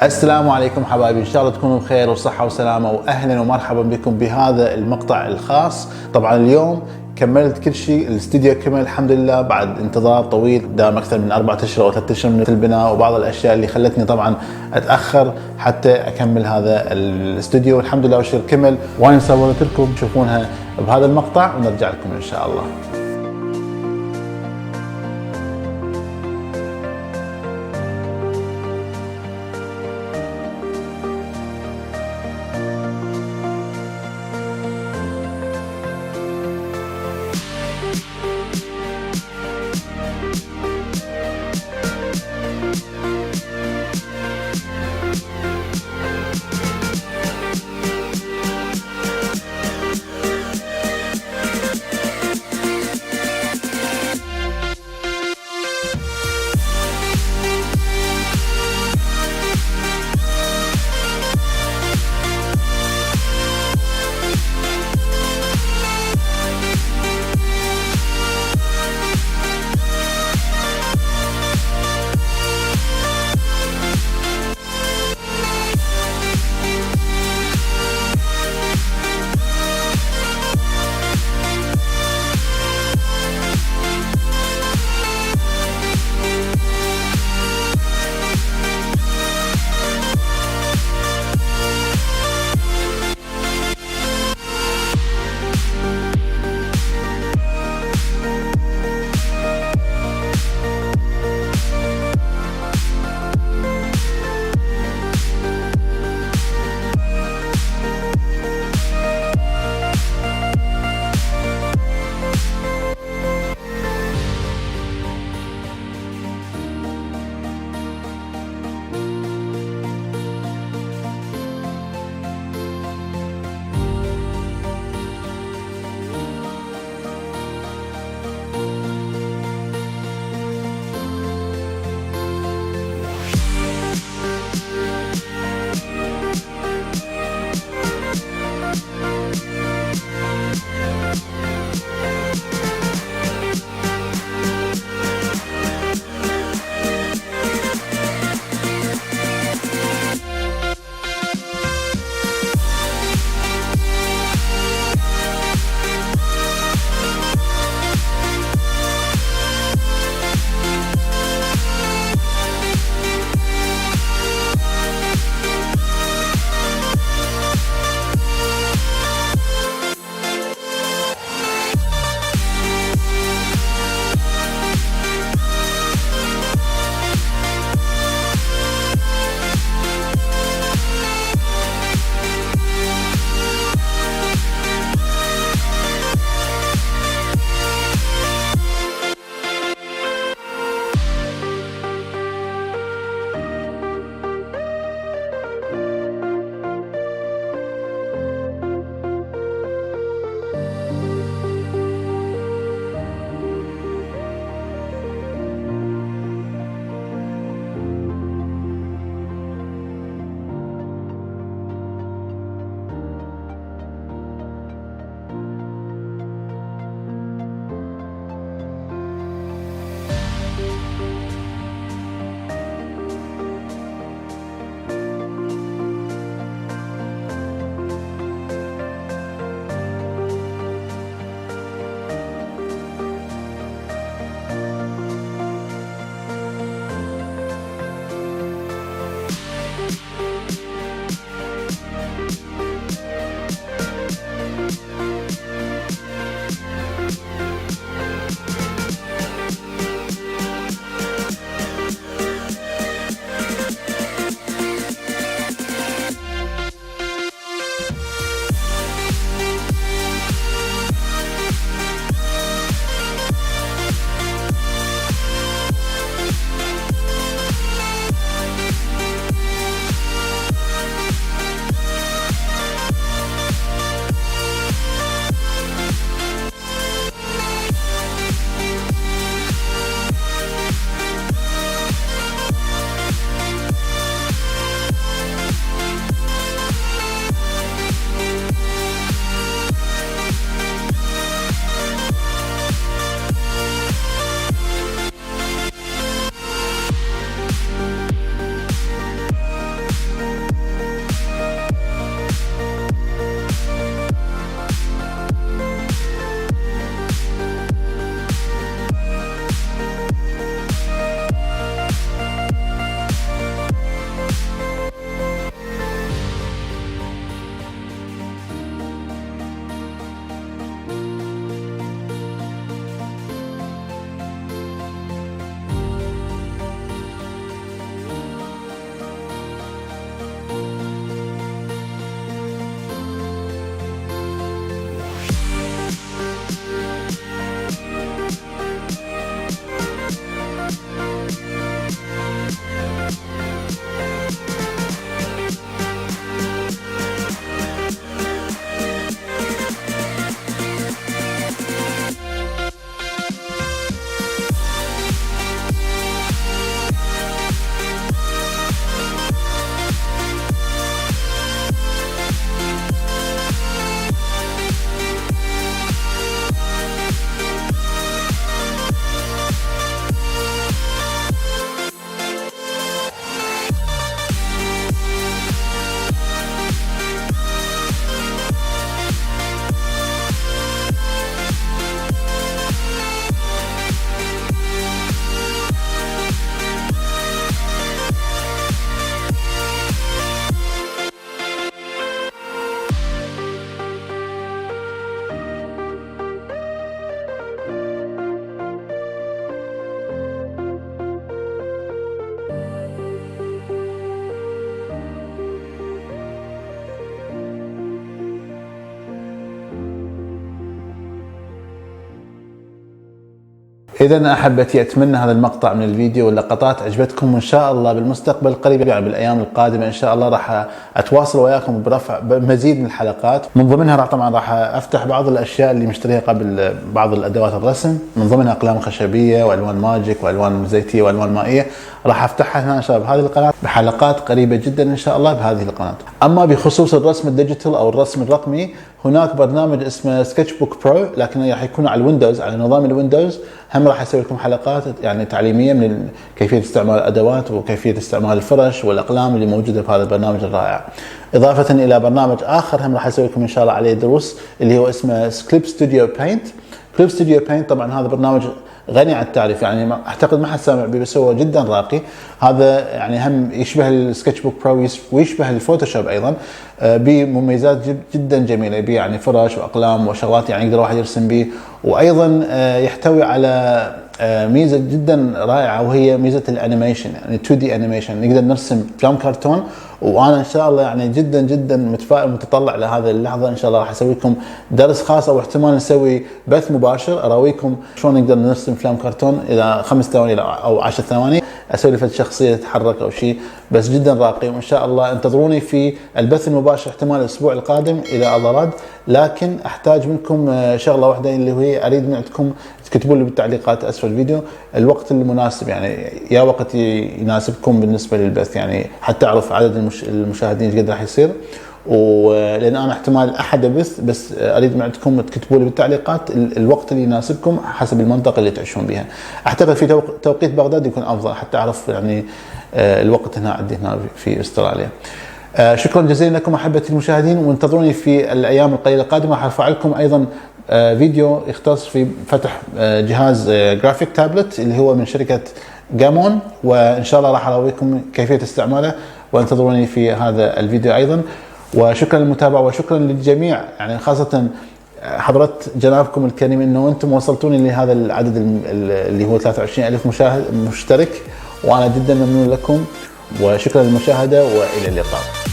السلام عليكم حبايبي، ان شاء الله تكونوا بخير وصحة وسلامة، واهلا ومرحبا بكم بهذا المقطع الخاص. طبعا اليوم كملت كل شيء، الاستديو كمل الحمد لله بعد انتظار طويل دام اكثر من 4 اشهر او 3 اشهر من البناء، وبعض الاشياء اللي خلتني طبعا اتاخر حتى اكمل هذا الاستديو. الحمد لله والشغل كمل، وانا صورت لكم تشوفونها بهذا المقطع ونرجع لكم ان شاء الله. إذا أحبتي أتمنى هذا المقطع من الفيديو واللقطات عجبتكم، وإن شاء الله بالمستقبل القريب يعني بالأيام القادمة إن شاء الله راح أتواصل وياكم برفع مزيد من الحلقات. من ضمنها طبعا راح أفتح بعض الأشياء اللي مشتريها قبل، بعض الأدوات الرسم، من ضمنها أقلام خشبية وألوان ماجيك وألوان زيتية وألوان مائية، راح أفتحها هنا إن شاء الله بهذه القناة بحلقات قريبة جدا إن شاء الله بهذه القناة. أما بخصوص الرسم الديجيتال أو الرسم الرقمي، هناك برنامج اسمه سكتش بوك برو، لكن راح يكون على الويندوز، على نظام الويندوز. هم راح اسوي لكم حلقات يعني تعليميه من كيفيه استعمال الادوات وكيفيه استعمال الفرش والاقلام اللي موجوده في هذا البرنامج الرائع. اضافه الى برنامج اخر هم راح اسوي لكم ان شاء الله عليه دروس، اللي هو اسمه كليب ستوديو بينت. كليب ستوديو بينت طبعا هذا برنامج غني عن التعريف، يعني اعتقد ما حد سامع به، بس هو جدا راقي. هذا يعني هم يشبه السكتش بوك برو ويشبه الفوتوشوب ايضا، بمميزات جدا جميله، به يعني فرش واقلام وشغلات يعني يقدر الواحد يرسم به. وايضا يحتوي على ميزه جدا رائعه، وهي ميزه الانيميشن، يعني 2 دي انيميشن، نقدر نرسم فيلم كرتون. وانا ان شاء الله يعني جدا جدا متفائل متطلع لهذه اللحظه. ان شاء الله راح اسوي لكم درس خاص، او احتمال نسوي بث مباشر اراويكم شلون نقدر نرسم فيلم كرتون الى 5 ثواني او 10 ثواني، اسوي لي شخصيه تتحرك او شيء، بس جدا راقي. وان شاء الله انتظروني في البث المباشر احتمال الاسبوع القادم اذا الله راد. لكن احتاج منكم شغله واحده، اللي هي اريد من عندكم تكتبوا لي بالتعليقات اسفل الفيديو الوقت المناسب، يعني يا وقت يناسبكم بالنسبه للبث، يعني حتى اعرف عدد المشاهدين ايش قد راح يصير. ولان انا احتمال احد ابث، بس اريد من عندكم تكتبوا لي بالتعليقات الوقت اللي يناسبكم حسب المنطقه اللي تعيشون بها. اعتقد في توقيت بغداد يكون افضل حتى اعرف يعني الوقت هنا عندي هنا في استراليا. شكرا جزيلا لكم احبتي المشاهدين، وانتظروني في الايام القليله القادمه. راح ارفع لكم ايضا فيديو يختص في فتح جهاز جرافيك تابلت اللي هو من شركه جامون، وان شاء الله راح اراويكم كيفيه استعماله، وانتظروني في هذا الفيديو ايضا. وشكرا للمتابعه وشكرا للجميع، يعني خاصه حضرة جنابكم الكريم انه انتم وصلتوني لهذا العدد اللي هو 23,000 مشترك، وانا جدا ممنون لكم، وشكرا للمشاهده والى اللقاء.